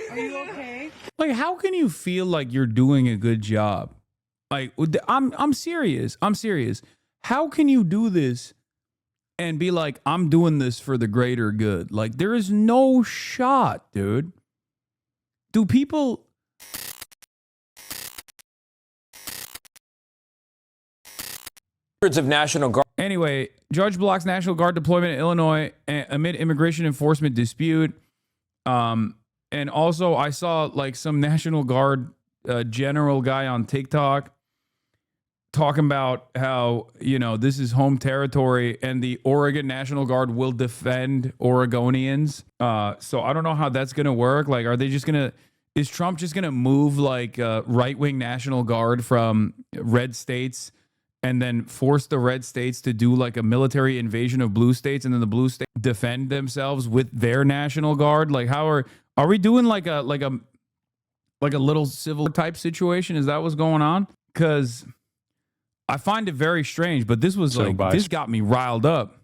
Are you okay? Like, how can you feel like you're doing a good job? Like, I'm serious. I'm serious. How can you do this and be like, I'm doing this for the greater good? Like, there is no shot, dude. Do people... Hundreds of National Guard. Anyway, judge blocks National Guard deployment in Illinois amid immigration enforcement dispute. And also, I saw like some National Guard general guy on TikTok talking about how, you know, this is home territory and the Oregon National Guard will defend Oregonians. So I don't know how that's going to work. Like, are they just going to... Is Trump just going to move like right-wing National Guard from red states and then force the red states to do like a military invasion of blue states, and then the blue states defend themselves with their National Guard? Like, how are we doing like a little civil type situation? Is that what's going on? Because I find it very strange, but this was this got me riled up.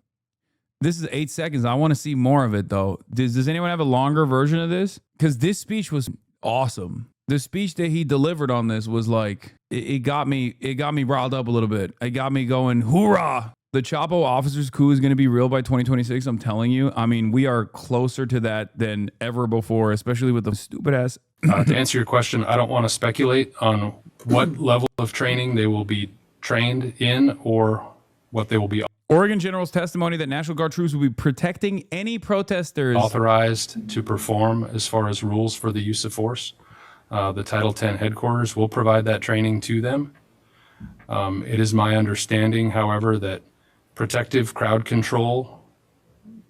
This is 8 seconds. I want to see more of it though. Does anyone have a longer version of this? Because this speech was awesome. The speech that he delivered on this was like, it got me riled up a little bit. It got me going, hoorah! The Chapo officers coup is going to be real by 2026. I'm telling you. I mean, we are closer to that than ever before, especially with the stupid ass. To answer your question, I don't want to speculate on what level of training they will be trained in or what they will be Oregon General's testimony that National Guard troops will be protecting any protesters authorized to perform as far as rules for the use of force. The Title 10 headquarters will provide that training to them. It is my understanding, however, that protective crowd control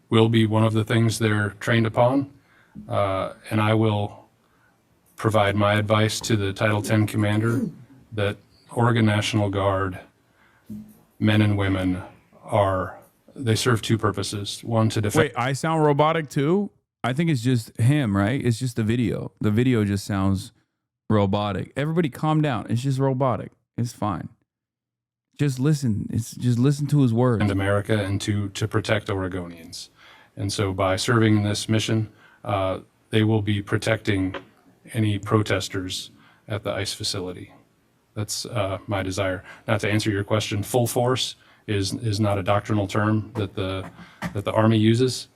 will be one of the things they're trained upon. And I will provide my advice to the Title 10 commander that Oregon National Guard men and women they serve two purposes. One, to defend. Wait, I sound robotic too? I think it's just him, right? It's just the video. The video just sounds robotic. Everybody calm down. It's just robotic. It's fine. Just listen. Just listen to his words. And America, and to protect Oregonians. And so by serving in this mission, they will be protecting any protesters at the ICE facility. That's my desire. Now, to answer your question, full force is not a doctrinal term that the Army uses.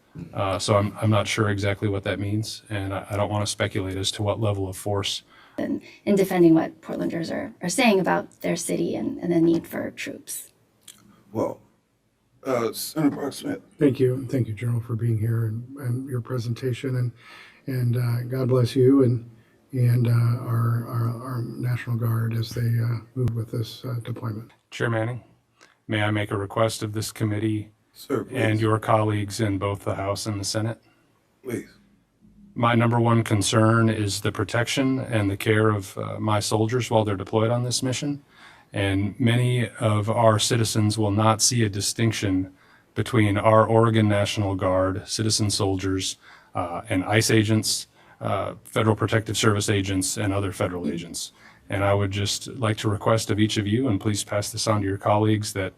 So I'm not sure exactly what that means, and I don't want to speculate as to what level of force. In defending what Portlanders are saying about their city and the need for troops. Well, Senator Brock-Smith. Thank you, General, for being here and your presentation, and God bless you and our National Guard as they move with this deployment. Chair Manning, may I make a request of this committee? Sir, please. And your colleagues in both the House and the Senate? Please. My number one concern is the protection and the care of my soldiers while they're deployed on this mission. And many of our citizens will not see a distinction between our Oregon National Guard, citizen soldiers, and ICE agents, Federal Protective Service agents, and other federal agents. And I would just like to request of each of you, and please pass this on to your colleagues, that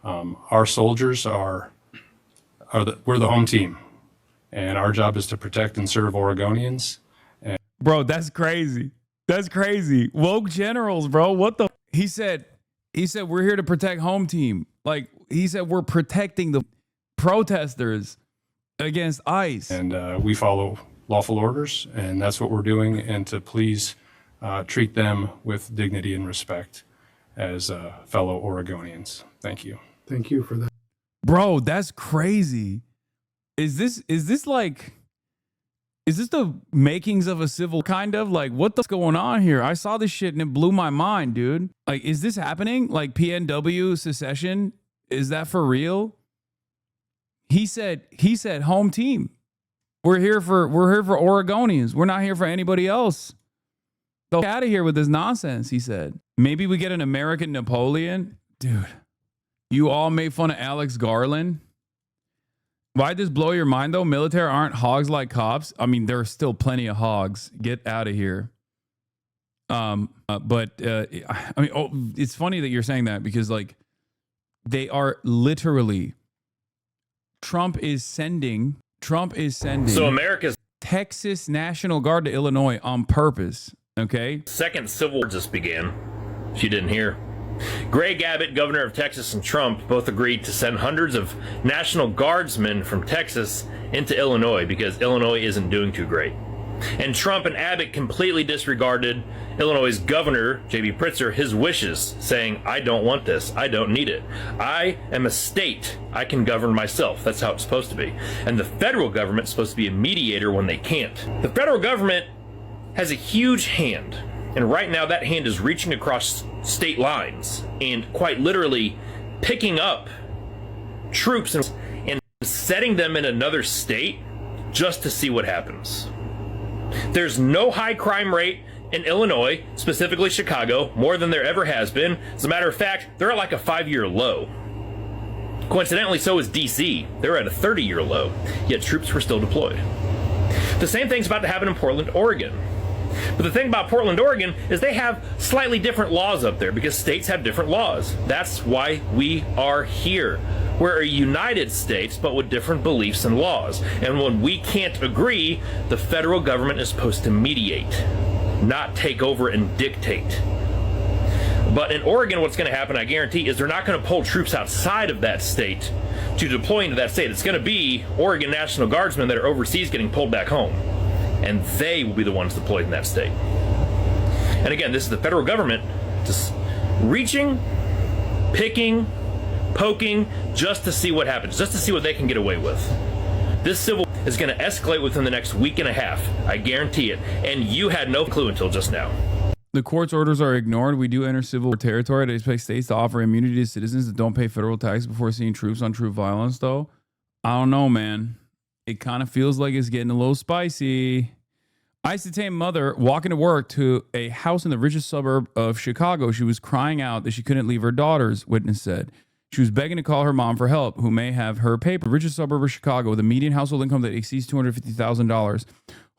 our soldiers we're the home team, and our job is to protect and serve Oregonians. Bro, that's crazy. That's crazy. Woke generals, bro. What the? He said we're here to protect home team. Like, he said we're protecting the protesters against ICE. And we follow lawful orders, and that's what we're doing. And to please treat them with dignity and respect as fellow Oregonians. Thank you. Thank you for that. Bro, that's crazy. Is this the makings of a civil kind of? Like, what's going on here? I saw this shit and it blew my mind, dude. Like, is this happening? Like, PNW secession? Is that for real? He said home team. We're here for Oregonians. We're not here for anybody else. Get out of here with this nonsense, he said. Maybe we get an American Napoleon? Dude, you all made fun of Alex Garland. Why'd this blow your mind, though? Military aren't hogs like cops. I mean, there are still plenty of hogs. Get out of here. It's funny that you're saying that, because, like, they are literally... Trump is sending... So America's Texas National Guard to Illinois on purpose. Okay. Second Civil War just began. If you didn't hear. Greg Abbott, governor of Texas, and Trump both agreed to send hundreds of National Guardsmen from Texas into Illinois because Illinois isn't doing too great. And Trump and Abbott completely disregarded Illinois' governor, J.B. Pritzker, his wishes, saying, I don't want this. I don't need it. I am a state. I can govern myself. That's how it's supposed to be. And the federal government's supposed to be a mediator when they can't. The federal government has a huge hand. And right now that hand is reaching across state lines and quite literally picking up troops and setting them in another state just to see what happens. There's no high crime rate in Illinois, specifically Chicago, more than there ever has been. As a matter of fact, they're at like a 5-year low. Coincidentally, so is DC. They're at a 30-year low, yet troops were still deployed. The same thing's about to happen in Portland, Oregon. But the thing about Portland, Oregon is they have slightly different laws up there because states have different laws. That's why we are here. We're a united states, but with different beliefs and laws. And when we can't agree, the federal government is supposed to mediate, not take over and dictate. But in Oregon, what's going to happen, I guarantee, is they're not going to pull troops outside of that state to deploy into that state. It's going to be Oregon National Guardsmen that are overseas getting pulled back home. And they will be the ones deployed in that state. And again, this is the federal government just reaching, picking, poking, just to see what happens, just to see what they can get away with. This civil war is going to escalate within the next week and a half. I guarantee it. And you had no clue until just now. The court's orders are ignored. We do enter civil territory. They expect states to offer immunity to citizens that don't pay federal taxes before seeing troops on troop violence, though. I don't know, man. It kind of feels like it's getting a little spicy. ICE detained mother walking to work to a house in the richest suburb of Chicago. She was crying out that she couldn't leave her daughters, witness said. She was begging to call her mom for help, who may have her paper. The richest suburb of Chicago with a median household income that exceeds $250,000.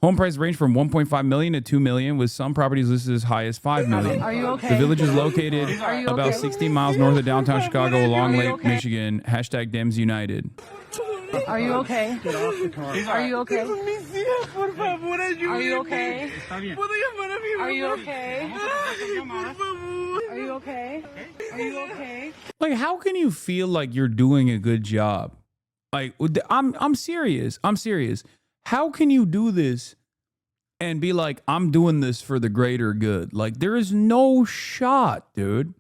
Home prices range from $1.5 million to $2 million, with some properties listed as high as $5 million. Are you okay? The village is located about 16 miles north of downtown Chicago along Lake Michigan. Hashtag Dems United. Are you okay? Get off the car. Are you okay? Are you okay? Are you okay? Are you okay? Are you okay? Are you okay? Like, how can you feel like you're doing a good job? Like, I'm serious. I'm serious. How can you do this and be like, I'm doing this for the greater good? Like, there is no shot, dude.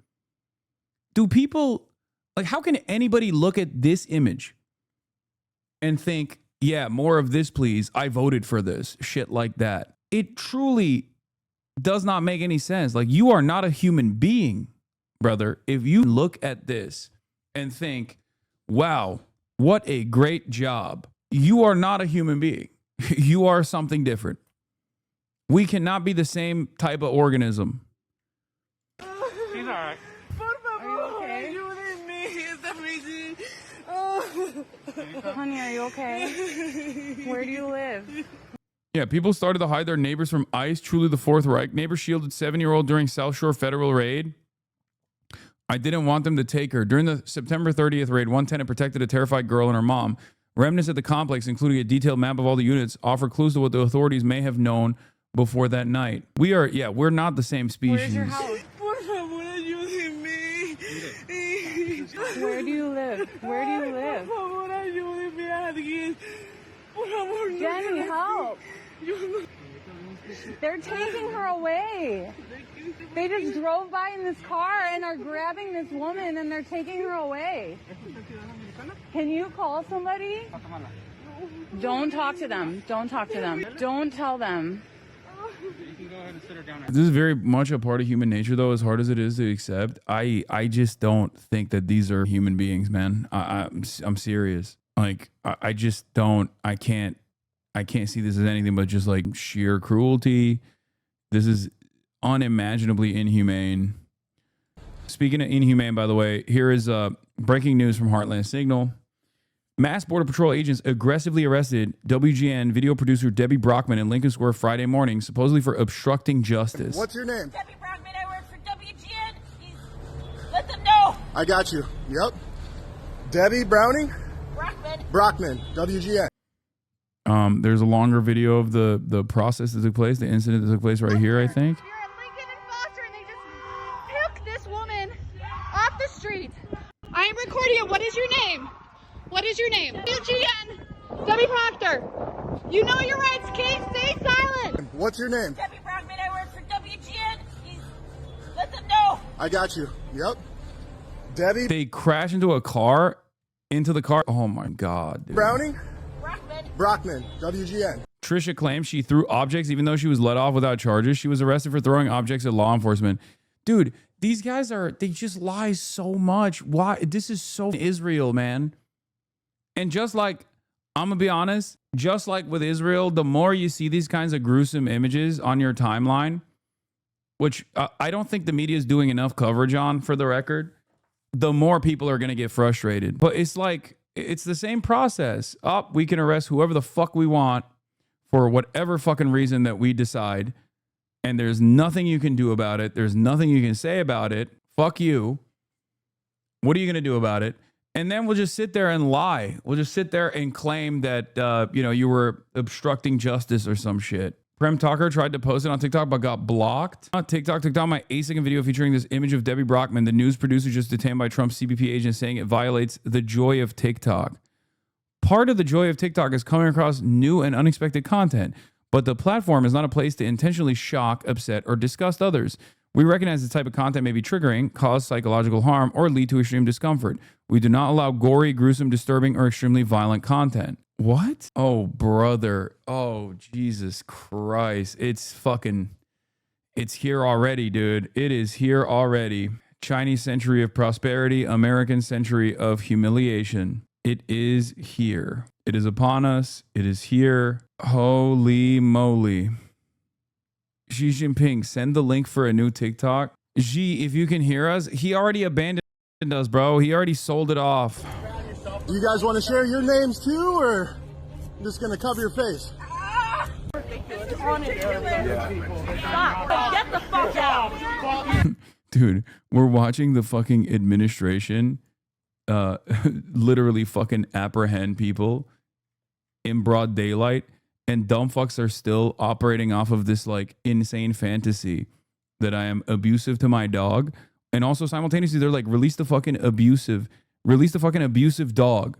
Do people, like, how can anybody look at this image and think, yeah, more of this, please. I voted for this. Shit like that. It truly does not make any sense. Like, you are not a human being, brother. If you look at this and think, wow, what a great job. You are not a human being. You are something different. We cannot be the same type of organism. He's all right. Are you okay? Honey, are you okay? Where do you live? Yeah, people started to hide their neighbors from ICE. Truly the Fourth Reich. Neighbor shielded 7-year-old during South Shore federal raid. I didn't want them to take her. During the September 30th raid, one tenant protected a terrified girl and her mom. Remnants at the complex, including a detailed map of all the units, offer clues to what the authorities may have known before that night. We're not the same species. Where's your house? Where do you live? Where do you live? Jenny, help! They're taking her away. They just drove by in this car and are grabbing this woman and they're taking her away. Can you call somebody? Don't talk to them. Don't talk to them. Don't tell them. This is very much a part of human nature, though, as hard as it is to accept. I just don't think that these are human beings, man. I'm serious. Like, I just don't. I can't see this as anything but just like sheer cruelty. This is unimaginably inhumane. Speaking of inhumane, by the way, here is breaking news from Heartland Signal. Mass Border Patrol agents aggressively arrested WGN video producer Debbie Brockman in Lincoln Square Friday morning, supposedly for obstructing justice. What's your name? Debbie Brockman, I work for WGN. Let them know. I got you. Yep. Debbie Browning? Brockman. Brockman, WGN. There's a longer video of the process that took place, the incident that took place right here, I think. You're at Lincoln and Foster, and they just took this woman off the street. I am recording it. What is your name? What is your name? WGN. Debbie Proctor. You know your rights, Kate. Stay silent. What's your name? Debbie Brockman, I work for WGN. Let them know. I got you. Yep. Debbie They crash into the car. Oh my God, dude. Browning? Brockman. Brockman, WGN. Trisha claims she threw objects even though she was let off without charges. She was arrested for throwing objects at law enforcement. Dude, these guys they just lie so much. Why? This is so Israel, man. And just like, I'm going to be honest, just like with Israel, the more you see these kinds of gruesome images on your timeline, which I don't think the media is doing enough coverage on, for the record, the more people are going to get frustrated. But it's like, it's the same process. We can arrest whoever the fuck we want for whatever fucking reason that we decide. And there's nothing you can do about it. There's nothing you can say about it. Fuck you. What are you going to do about it? And then we'll just sit there and lie. We'll just sit there and claim that, you were obstructing justice or some shit. Prem Talker tried to post it on TikTok, but got blocked. On TikTok took down my 8-second video featuring this image of Debbie Brockman, the news producer just detained by Trump's CBP agent, saying it violates the joy of TikTok. Part of the joy of TikTok is coming across new and unexpected content, but the platform is not a place to intentionally shock, upset, or disgust others. We recognize this type of content may be triggering, cause psychological harm, or lead to extreme discomfort. We do not allow gory, gruesome, disturbing, or extremely violent content. What? Oh, brother. Oh, Jesus Christ. It's here already, dude. It is here already. Chinese century of prosperity, American century of humiliation. It is here. It is upon us. It is here. Holy moly. Xi Jinping, send the link for a new TikTok. Xi, if you can hear us, he already abandoned us, bro. He already sold it off. Do you guys want to share your names too, or I'm just going to cover your face? Stop. Get the fuck out. Dude, we're watching the fucking administration literally fucking apprehend people in broad daylight, and dumb fucks are still operating off of this like insane fantasy that I am abusive to my dog. And also simultaneously they're like, release the fucking abusive dog.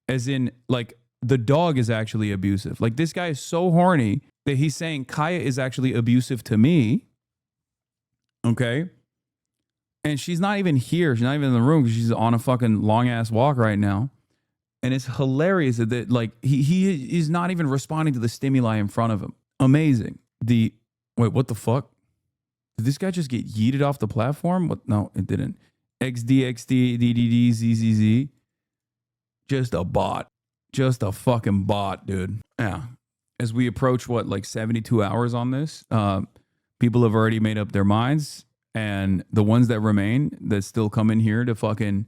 As in, like, the dog is actually abusive. Like, this guy is so horny that he's saying Kaya is actually abusive to me. Okay? And she's not even here. She's not even in the room because she's on a fucking long ass walk right now. And it's hilarious that like he is not even responding to the stimuli in front of him. Amazing. Wait, what the fuck? Did this guy just get yeeted off the platform? What? No, it didn't. XD, DDD, ZZZ. Just a bot. Just a fucking bot, dude. Yeah. As we approach, like 72 hours on this, people have already made up their minds. And the ones that remain that still come in here to fucking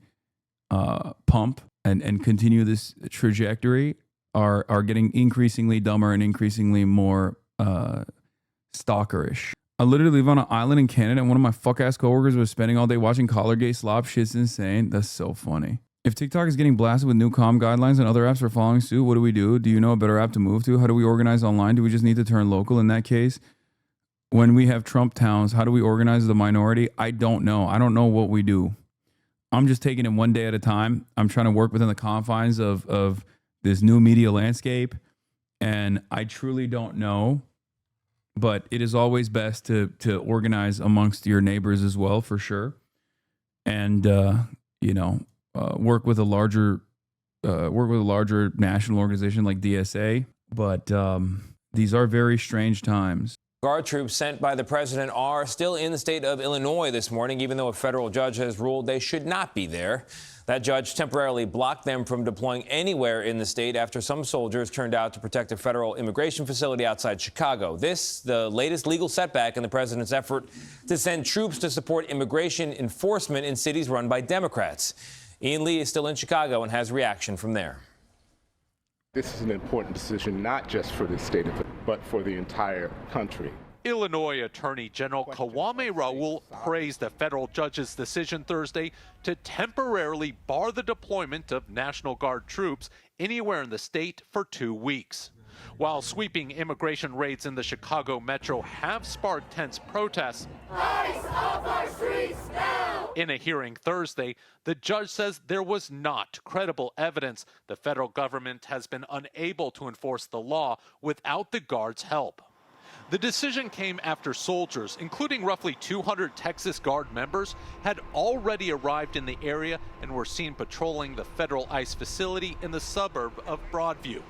pump and continue this trajectory are getting increasingly dumber and increasingly more stalkerish. I literally live on an island in Canada, and one of my fuck-ass coworkers was spending all day watching Collargate slop. Shit's insane. That's so funny. If TikTok is getting blasted with new comm guidelines and other apps are following suit, what do we do? Do you know a better app to move to? How do we organize online? Do we just need to turn local in that case? When we have Trump towns, how do we organize the minority? I don't know. I don't know what we do. I'm just taking it one day at a time. I'm trying to work within the confines of this new media landscape, and I truly don't know. But it is always best to organize amongst your neighbors as well, for sure, and work with a larger national organization like DSA. But these are very strange times. Guard troops sent by the president are still in the state of Illinois this morning, even though a federal judge has ruled they should not be there. That judge temporarily blocked them from deploying anywhere in the state after some soldiers turned out to protect a federal immigration facility outside Chicago. This, the latest legal setback in the president's effort to send troops to support immigration enforcement in cities run by Democrats. Ian Lee is still in Chicago and has reaction from there. This is an important decision, not just for the state, but for the entire country. Illinois Attorney General Kwame Raoul praised the federal judge's decision Thursday to temporarily bar the deployment of National Guard troops anywhere in the state for 2 weeks. While sweeping immigration raids in the Chicago metro have sparked tense protests, Ice off our streets now! in a hearing Thursday, the judge says there was not credible evidence the federal government has been unable to enforce the law without the guards' help. The decision came after soldiers, including roughly 200 Texas Guard members, had already arrived in the area and were seen patrolling the federal ICE facility in the suburb of Broadview.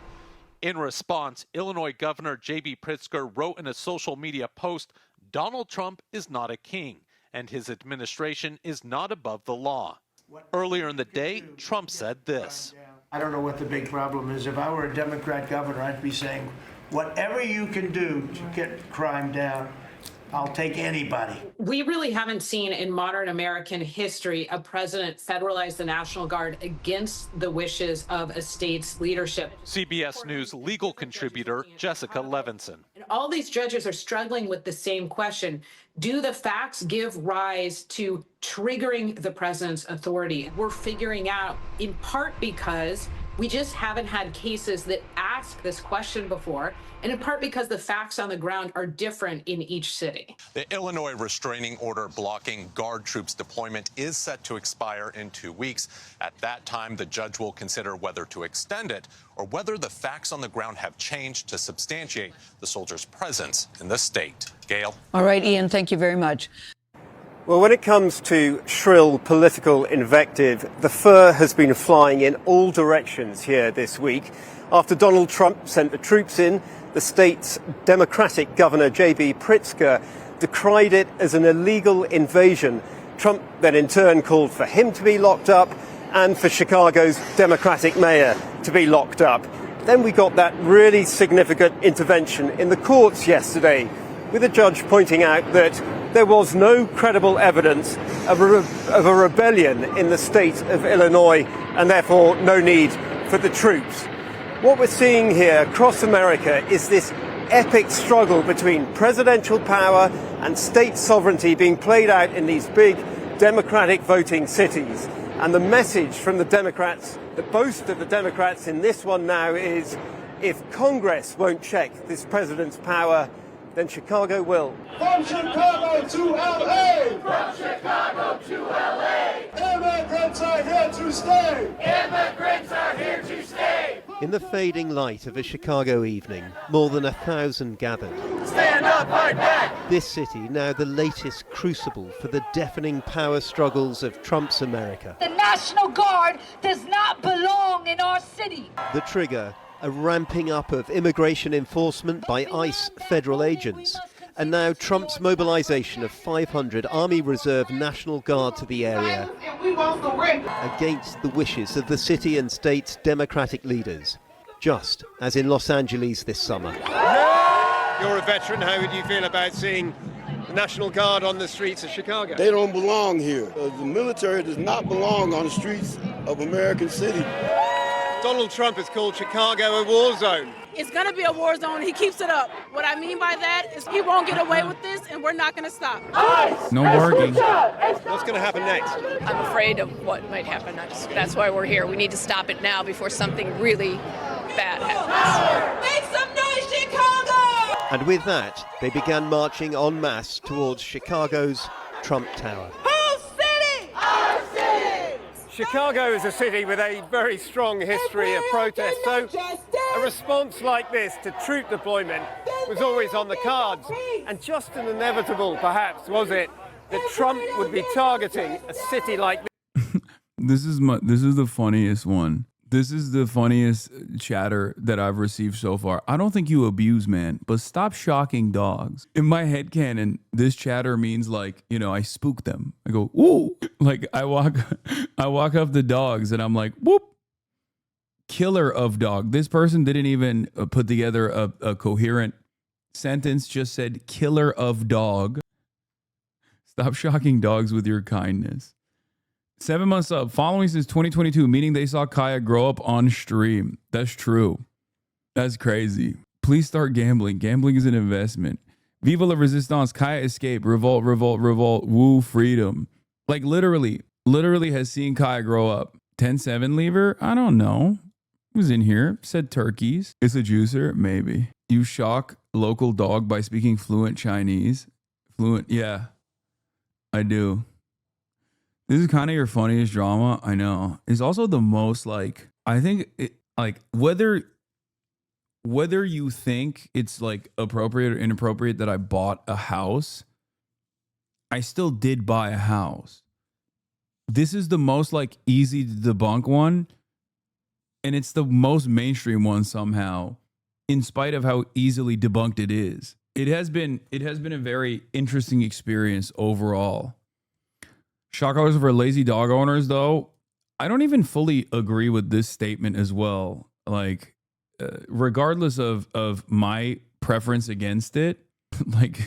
In response, Illinois Governor J.B. Pritzker wrote in a social media post, "Donald Trump is not a king, and his administration is not above the law." Earlier in the day, Trump said this. I don't know what the big problem is. If I were a Democrat governor, I'd be saying, whatever you can do to get crime down, I'll take anybody. We really haven't seen in modern American history a president federalize the National Guard against the wishes of a state's leadership. CBS News legal contributor Jessica Levinson. And all these judges are struggling with the same question. Do the facts give rise to triggering the president's authority? We're figuring out, in part because we just haven't had cases that ask this question before, and in part because the facts on the ground are different in each city. The Illinois restraining order blocking Guard troops deployment is set to expire in 2 weeks. At that time, the judge will consider whether to extend it or whether the facts on the ground have changed to substantiate the soldiers' presence in the state. Gail? All right, Ian, thank you very much. Well, when it comes to shrill political invective, the fur has been flying in all directions here this week. After Donald Trump sent the troops in, the state's Democratic Governor J.B. Pritzker decried it as an illegal invasion. Trump then in turn called for him to be locked up and for Chicago's Democratic mayor to be locked up. Then we got that really significant intervention in the courts yesterday, with a judge pointing out that there was no credible evidence of a rebellion in the state of Illinois and therefore no need for the troops. What we're seeing here across America is this epic struggle between presidential power and state sovereignty being played out in these big Democratic voting cities. And the message from the Democrats, the boast of the Democrats in this one now is, if Congress won't check this president's power, then Chicago will. From Chicago to L.A. From Chicago to L.A. Immigrants are here to stay. Immigrants are here to stay. In the fading light of a Chicago evening, more than 1,000 gathered. Stand up, fight back. This city now the latest crucible for the deafening power struggles of Trump's America. The National Guard does not belong in our city. The trigger, a ramping up of immigration enforcement by ICE federal agents, and now Trump's mobilization of 500 Army Reserve National Guard to the area against the wishes of the city and state's Democratic leaders, just as in Los Angeles this summer. You're a veteran. How would you feel about seeing the National Guard on the streets of Chicago? They don't belong here. The military does not belong on the streets of American City. Donald Trump has called Chicago a war zone. It's going to be a war zone. He keeps it up. What I mean by that is he won't get away with this, and we're not going to stop. No barking. What's going to happen next? I'm afraid of what might happen. That's why we're here. We need to stop it now before something really bad happens. Make some noise, Chicago! And with that, they began marching en masse towards Chicago's Trump Tower. Chicago is a city with a very strong history of protest, so a response like this to troop deployment was always on the cards. And just an inevitable, perhaps, was it, that Trump would be targeting a city like this. This is the funniest one. This is the funniest chatter that I've received so far. I don't think you abuse man, but stop shocking dogs. In my headcanon, this chatter means like, I spook them. I go, ooh, like I walk up the dogs and I'm like, whoop, killer of dog. This person didn't even put together a coherent sentence, just said killer of dog. Stop shocking dogs with your kindness. 7 months up, following since 2022, meaning they saw Kaya grow up on stream. That's true. That's crazy. Please start gambling. Gambling is an investment. Viva la resistance, Kaya escape, revolt, revolt, revolt, woo, freedom. Like literally has seen Kaya grow up. 10-7 lever? I don't know. Was in here, said turkeys. It's a juicer, maybe. You shock local dog by speaking fluent Chinese. Fluent, yeah, I do. This is kind of your funniest drama, I know. It's also the most like, I think it, like whether you think it's like appropriate or inappropriate that I bought a house, I still did buy a house. This is the most like easy to debunk one. And it's the most mainstream one somehow, in spite of how easily debunked it is. It has been a very interesting experience overall. Shock collars for lazy dog owners, though, I don't even fully agree with this statement as well. Like, regardless of my preference against it, like,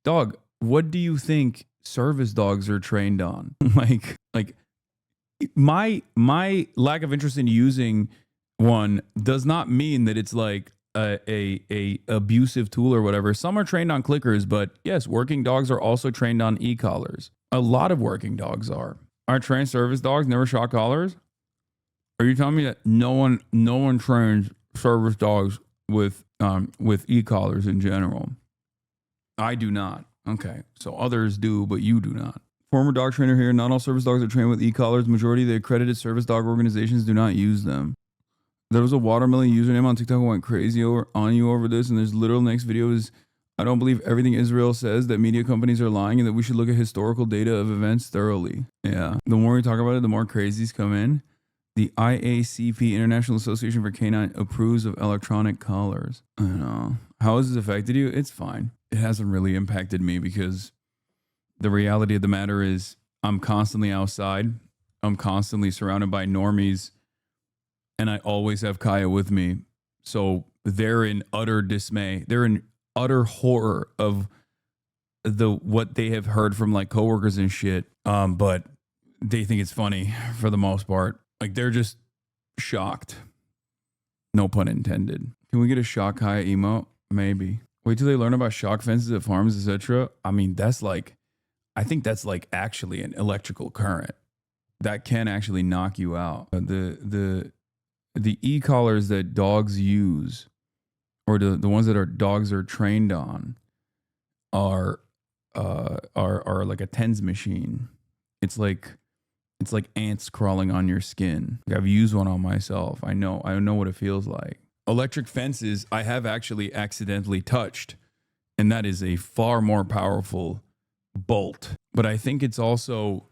dog, what do you think service dogs are trained on? like. My lack of interest in using one does not mean that it's like a abusive tool or whatever. Some are trained on clickers, but yes, working dogs are also trained on e-collars. A lot of working dogs are. Are trained service dogs never shock collars? Are you telling me that no one trains service dogs with e-collars in general? I do not. Okay, so others do, but you do not. Former dog trainer here. Not all service dogs are trained with e-collars. Majority of the accredited service dog organizations do not use them. There was a watermelon username on TikTok who went crazy on you over this, and there's literal next video is, I don't believe everything Israel says, that media companies are lying, and that we should look at historical data of events thoroughly. Yeah. The more we talk about it, the more crazies come in. The IACP, International Association for Canine, approves of electronic collars. I don't know. How has this affected you? It's fine. It hasn't really impacted me because the reality of the matter is I'm constantly outside. I'm constantly surrounded by normies, and I always have Kaya with me. So they're in utter dismay. They're in utter horror of what they have heard from like coworkers and shit. But they think it's funny for the most part. Like they're just shocked. No pun intended. Can we get a shock Kaya emote? Maybe. Wait till they learn about shock fences at farms, etc. I mean, I think that's like actually an electrical current that can actually knock you out. The e-collars that dogs use, or the ones that dogs are trained on, are like a TENS machine. It's like ants crawling on your skin. I've used one on myself. I know what it feels like. Electric fences, I have actually accidentally touched, and that is a far more powerful bolt. But I think it's also